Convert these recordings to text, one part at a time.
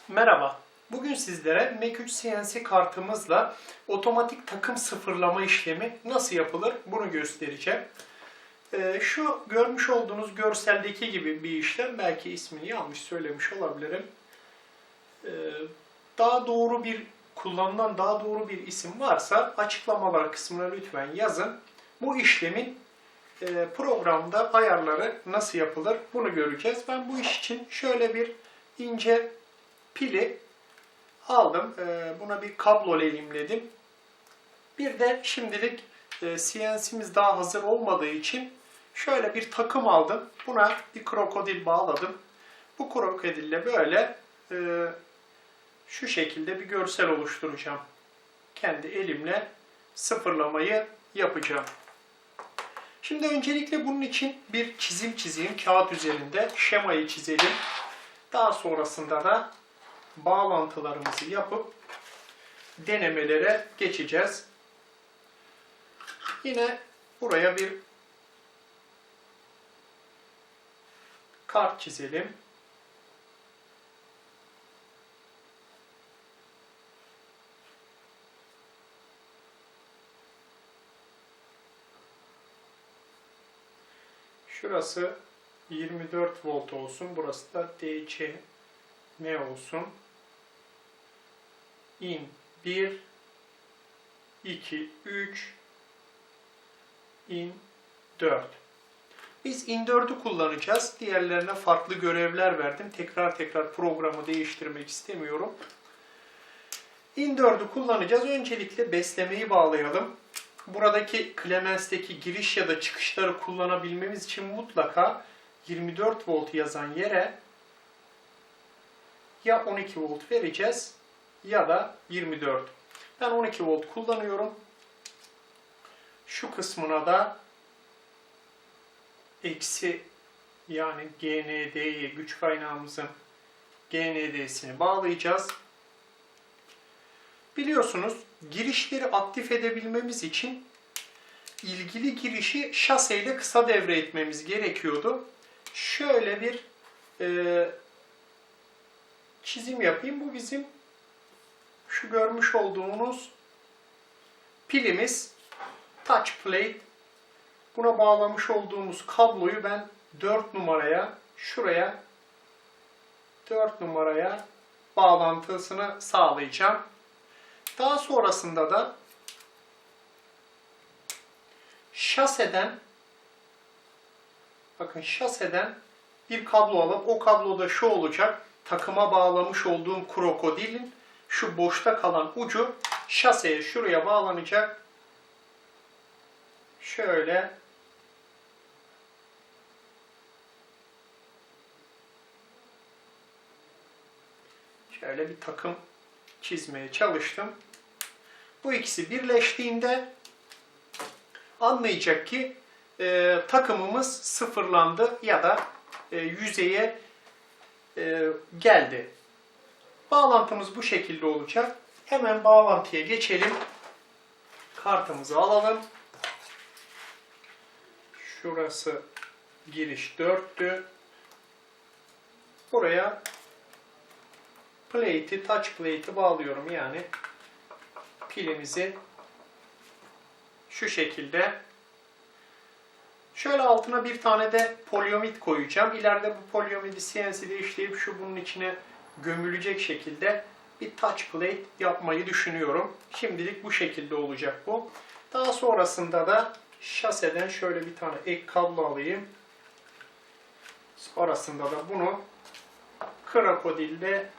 Merhaba. Bugün sizlere Mac 3 CNC kartımızla otomatik takım sıfırlama işlemi nasıl yapılır bunu göstereceğim. Şu görmüş olduğunuz görseldeki gibi bir işlem, belki ismini yanlış söylemiş olabilirim. Kullanılan daha doğru bir isim varsa açıklamalar kısmına lütfen yazın. Bu işlemin programda ayarları nasıl yapılır bunu göreceğiz. Ben bu iş için şöyle bir ince pili aldım. Buna bir kablo lehimledim. Bir de şimdilik CNC'miz daha hazır olmadığı için şöyle bir takım aldım. Buna bir krokodil bağladım. Bu krokodille böyle şu şekilde bir görsel oluşturacağım. Kendi elimle sıfırlamayı yapacağım. Şimdi öncelikle bunun için bir çizim çizeyim. Kağıt üzerinde şemayı çizelim. Daha sonrasında da bağlantılarımızı yapıp denemelere geçeceğiz. Yine buraya bir kart çizelim. Şurası 24 volt olsun. Burası da DC ne olsun? In 1, 2, 3, in 4. Biz in 4'ü kullanacağız. Diğerlerine farklı görevler verdim. Tekrar programı değiştirmek istemiyorum. In 4'ü kullanacağız. Öncelikle beslemeyi bağlayalım. Buradaki Clemens'teki giriş ya da çıkışları kullanabilmemiz için mutlaka 24 volt yazan yere ya 12 volt vereceğiz ya da 24. Ben 12 volt kullanıyorum. Şu kısmına da eksi, yani GND'yi, güç kaynağımızın GND'sini bağlayacağız. Biliyorsunuz girişleri aktif edebilmemiz için ilgili girişi şaseyle kısa devre etmemiz gerekiyordu. Şöyle bir çizim yapayım. Bu bizim şu görmüş olduğunuz pilimiz, touch plate. Buna bağlamış olduğumuz kabloyu ben 4 numaraya, şuraya 4 numaraya bağlantısını sağlayacağım. Daha sonrasında da şaseden bir kablo alıp, o kabloda şu olacak, takıma bağlamış olduğum krokodilin şu boşta kalan ucu şaseye şuraya bağlanacak. Şöyle bir takım çizmeye çalıştım. Bu ikisi birleştiğinde anlayacak ki takımımız sıfırlandı ya da yüzeye geldi. Bağlantımız bu şekilde olacak. Hemen bağlantıya geçelim. Kartımızı alalım. Şurası giriş 4'tü. Buraya touch plate'i bağlıyorum. Yani pilimizi şu şekilde. Şöyle altına bir tane de polyomid koyacağım. İleride bu polyomidi CNC'de işleyip şu bunun içine gömülecek şekilde bir touch plate yapmayı düşünüyorum. Şimdilik bu şekilde olacak bu. Daha sonrasında da şaseden şöyle bir tane ek kablo alayım. Sonrasında da bunu krokodille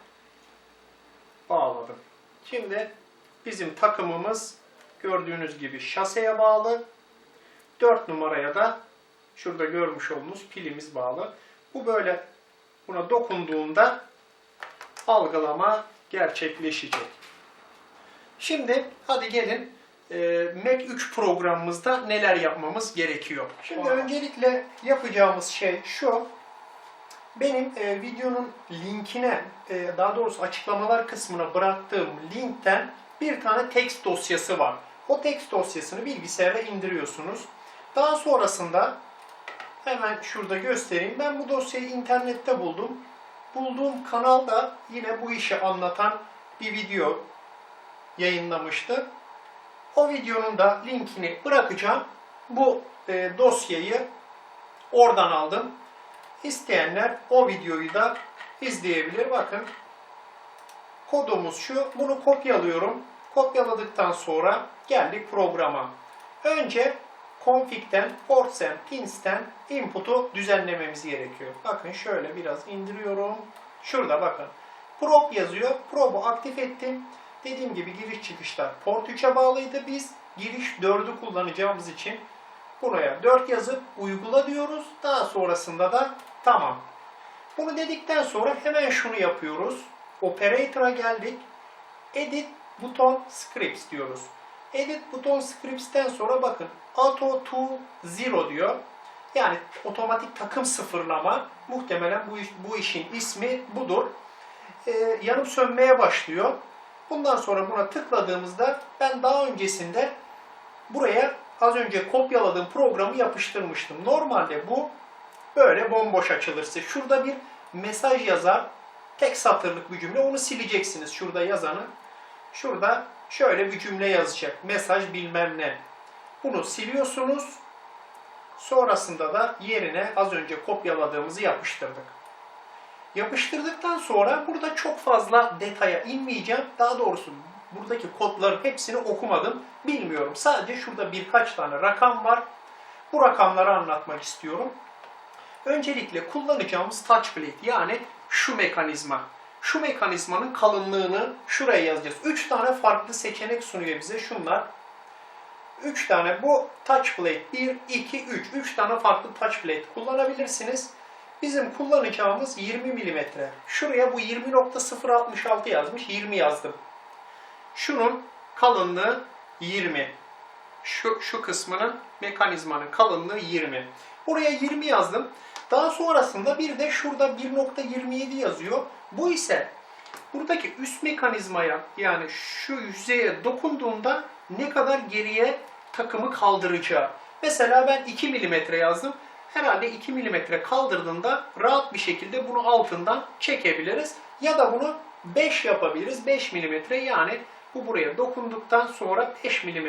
bağladım. Şimdi bizim takımımız gördüğünüz gibi şaseye bağlı. 4 numaraya da şurada görmüş olduğunuz pilimiz bağlı. Bu böyle buna dokunduğunda algılama gerçekleşecek. Şimdi hadi gelin Mac 3 programımızda neler yapmamız gerekiyor. Şimdi öncelikle yapacağımız şey şu. Benim videonun linkine, daha doğrusu açıklamalar kısmına bıraktığım linkten bir tane text dosyası var. O text dosyasını bilgisayara indiriyorsunuz. Daha sonrasında hemen şurada göstereyim. Ben bu dosyayı internette buldum. bulduğum kanalda yine bu işi anlatan bir video yayınlamıştı. O videonun da linkini bırakacağım. Bu dosyayı oradan aldım. İsteyenler o videoyu da izleyebilir. Bakın kodumuz şu. Bunu kopyalıyorum. Kopyaladıktan sonra geldik programa. Önce config'ten, ports and pins'ten input'u düzenlememiz gerekiyor. Bakın şöyle biraz indiriyorum. Şurada bakın. Probe yazıyor. Probe'u aktif ettim. Dediğim gibi giriş çıkışlar port 3'e bağlıydı. Biz giriş 4'ü kullanacağımız için buraya 4 yazıp uygula diyoruz. Daha sonrasında da tamam. Bunu dedikten sonra hemen şunu yapıyoruz. Operator'a geldik. Edit buton scripts diyoruz. Edit buton scripts'ten sonra bakın auto to zero diyor. Yani otomatik takım sıfırlama. Muhtemelen bu işin ismi budur. Yanıp sönmeye başlıyor. Bundan sonra buna tıkladığımızda ben daha öncesinde buraya az önce kopyaladığım programı yapıştırmıştım. Normalde bu böyle bomboş açılırsa. Şurada bir mesaj yazar. Tek satırlık bir cümle. Onu sileceksiniz. Şurada yazanı. Şurada şöyle bir cümle yazacak. Mesaj bilmem ne. Bunu siliyorsunuz. Sonrasında da yerine az önce kopyaladığımızı yapıştırdık. Yapıştırdıktan sonra burada çok fazla detaya inmeyeceğim. Daha doğrusu buradaki kodların hepsini okumadım. Bilmiyorum. Sadece şurada birkaç tane rakam var. Bu rakamları anlatmak istiyorum. Öncelikle kullanacağımız touch plate yani şu mekanizma. Şu mekanizmanın kalınlığını şuraya yazacağız. 3 tane farklı seçenek sunuyor bize şunlar. 3 tane bu touch plate 1, 2, 3. 3 tane farklı touch plate kullanabilirsiniz. Bizim kullanacağımız 20 mm. Şuraya bu 20.066 yazmış. 20 yazdım. Şunun kalınlığı 20. Şu kısmının mekanizmanın kalınlığı 20. Buraya 20 yazdım. Daha sonrasında bir de şurada 1.27 yazıyor. Bu ise buradaki üst mekanizmaya yani şu yüzeye dokunduğunda ne kadar geriye takımı kaldıracağı. Mesela ben 2 mm yazdım. Herhalde 2 mm kaldırdığında rahat bir şekilde bunu altından çekebiliriz. Ya da bunu 5 yapabiliriz. 5 mm yani bu buraya dokunduktan sonra 5 mm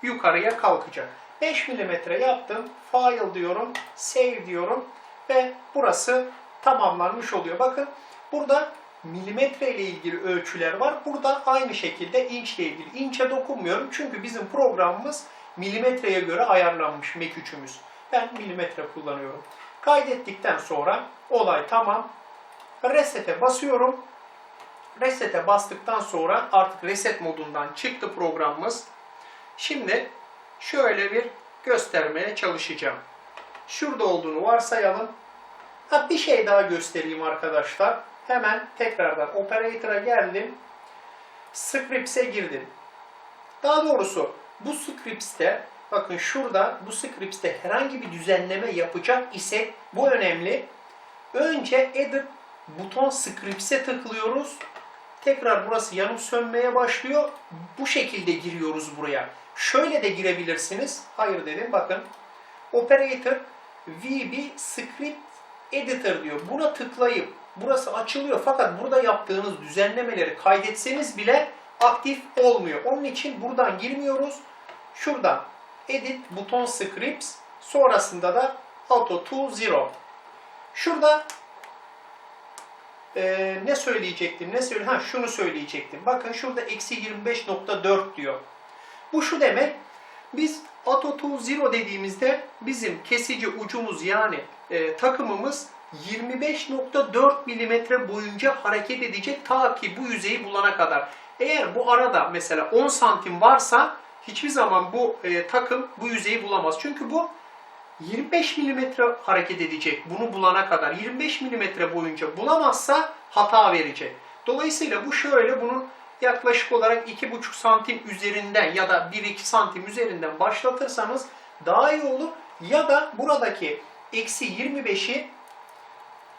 yukarıya kalkacak. 5 mm yaptım. File diyorum. Save diyorum. Ve burası tamamlanmış oluyor. Bakın burada milimetre ile ilgili ölçüler var. Burada aynı şekilde inç ile ilgili. İnçe dokunmuyorum. Çünkü bizim programımız milimetreye göre ayarlanmış Mac3'ümüz. Ben milimetre kullanıyorum. Kaydettikten sonra olay tamam. Reset'e basıyorum. Reset'e bastıktan sonra artık reset modundan çıktı programımız. Şimdi şöyle bir göstermeye çalışacağım. Şurada olduğunu varsayalım. Bir şey daha göstereyim arkadaşlar. Hemen tekrardan Operator'a geldim. Scripts'e girdim. Daha doğrusu bu Scripts'te bakın şurada bu Scripts'te herhangi bir düzenleme yapacak ise bu önemli. Önce Edit buton Scripts'e tıklıyoruz. Tekrar burası yanıp sönmeye başlıyor. Bu şekilde giriyoruz buraya. Şöyle de girebilirsiniz. Hayır dedim bakın. Operator VB Script Editor diyor. Buna tıklayıp burası açılıyor. Fakat burada yaptığınız düzenlemeleri kaydetseniz bile aktif olmuyor. Onun için buradan girmiyoruz. Şuradan Edit buton Scripts sonrasında da Auto to Zero. Şurada ne söyleyecektim? Şunu söyleyecektim. Bakın şurada eksi 25.4 diyor. Bu şu demek. Biz Auto to Zero dediğimizde bizim kesici ucumuz yani takımımız 25.4 mm boyunca hareket edecek ta ki bu yüzeyi bulana kadar. Eğer bu arada mesela 10 santim varsa hiçbir zaman bu takım bu yüzeyi bulamaz. Çünkü bu 25 mm hareket edecek bunu bulana kadar. 25 mm boyunca bulamazsa hata verecek. Dolayısıyla bu şöyle bunun yaklaşık olarak 2,5 santim üzerinden ya da 1-2 santim üzerinden başlatırsanız daha iyi olur. Ya da buradaki eksi 25'i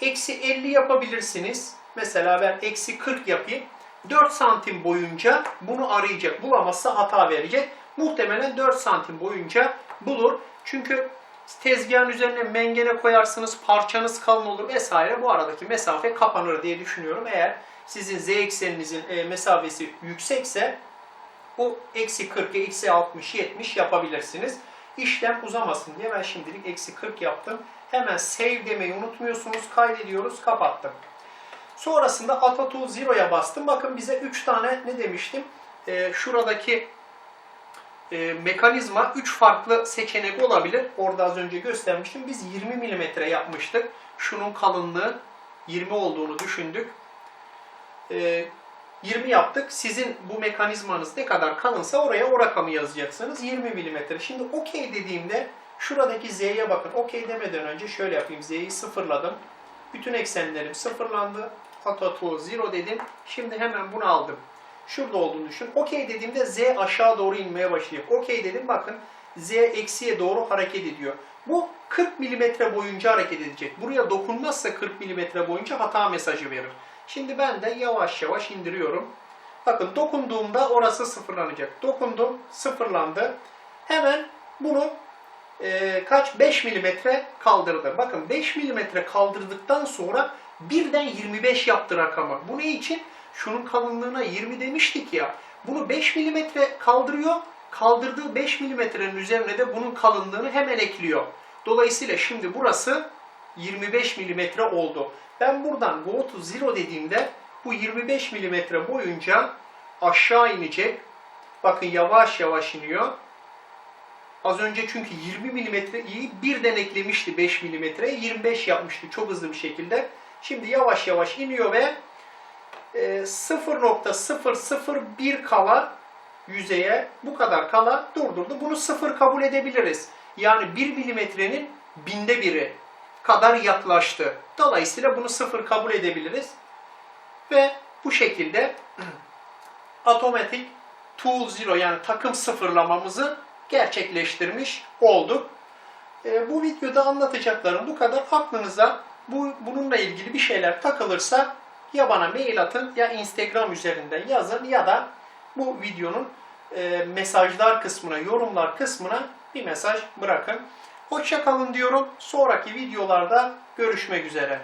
eksi 50 yapabilirsiniz. Mesela ben eksi 40 yapayım. 4 santim boyunca bunu arayacak. Bulamazsa hata verecek. Muhtemelen 4 santim boyunca bulur. Çünkü Tezgahın üzerine mengene koyarsınız, parçanız kalın olur vesaire. Bu aradaki mesafe kapanır diye düşünüyorum. Eğer sizin z ekseninizin mesafesi yüksekse bu eksi 40'a eksi 60, 70 yapabilirsiniz. İşlem uzamasın diye ben şimdilik eksi 40 yaptım. Hemen save demeyi unutmuyorsunuz. Kaydediyoruz, kapattım. Sonrasında AutoTool Zero'ya bastım. Bakın bize 3 tane ne demiştim? Şuradaki mekanizma 3 farklı seçenek olabilir. Orada az önce göstermiştim. Biz 20 mm yapmıştık. Şunun kalınlığı 20 olduğunu düşündük. 20 yaptık. Sizin bu mekanizmanız ne kadar kalınsa oraya o rakamı yazacaksınız. 20 mm. Şimdi OK dediğimde şuradaki Z'ye bakın. OK demeden önce şöyle yapayım. Z'yi sıfırladım. Bütün eksenlerim sıfırlandı. AutoTool Zero dedim. Şimdi hemen bunu aldım. Şurada olduğunu düşün. OK dediğimde Z aşağı doğru inmeye başlayacak. OK dedim, bakın Z eksiye doğru hareket ediyor. Bu 40 mm boyunca hareket edecek. Buraya dokunmazsa 40 mm boyunca hata mesajı verir. Şimdi ben de yavaş yavaş indiriyorum. Bakın dokunduğumda orası sıfırlanacak. Dokundum, sıfırlandı. Hemen bunu 5 mm kaldırdım. Bakın 5 mm kaldırdıktan sonra birden 25 yaptı rakamı. Bu ne için? Şunun kalınlığına 20 demiştik ya. Bunu 5 mm kaldırıyor. Kaldırdığı 5 mm'nin üzerine de bunun kalınlığını hemen ekliyor. Dolayısıyla şimdi burası 25 mm oldu. Ben buradan Go to Zero dediğimde bu 25 mm boyunca aşağı inecek. Bakın yavaş yavaş iniyor. Az önce çünkü 20 mm'yi birden eklemişti 5 mm'ye. 25 yapmıştı çok hızlı bir şekilde. Şimdi yavaş yavaş iniyor ve 0.001 kala yüzeye, bu kadar kala durdurdu. Bunu 0 kabul edebiliriz. Yani 1 milimetrenin binde biri kadar yaklaştı. Dolayısıyla bunu 0 kabul edebiliriz. Ve bu şekilde Automatic Tool Zero yani takım sıfırlamamızı gerçekleştirmiş olduk. Bu videoda anlatacaklarım bu kadar. Aklınıza bununla ilgili bir şeyler takılırsa ya bana mail atın ya Instagram üzerinden yazın ya da bu videonun mesajlar kısmına, yorumlar kısmına bir mesaj bırakın. Hoşça kalın diyorum. Sonraki videolarda görüşmek üzere.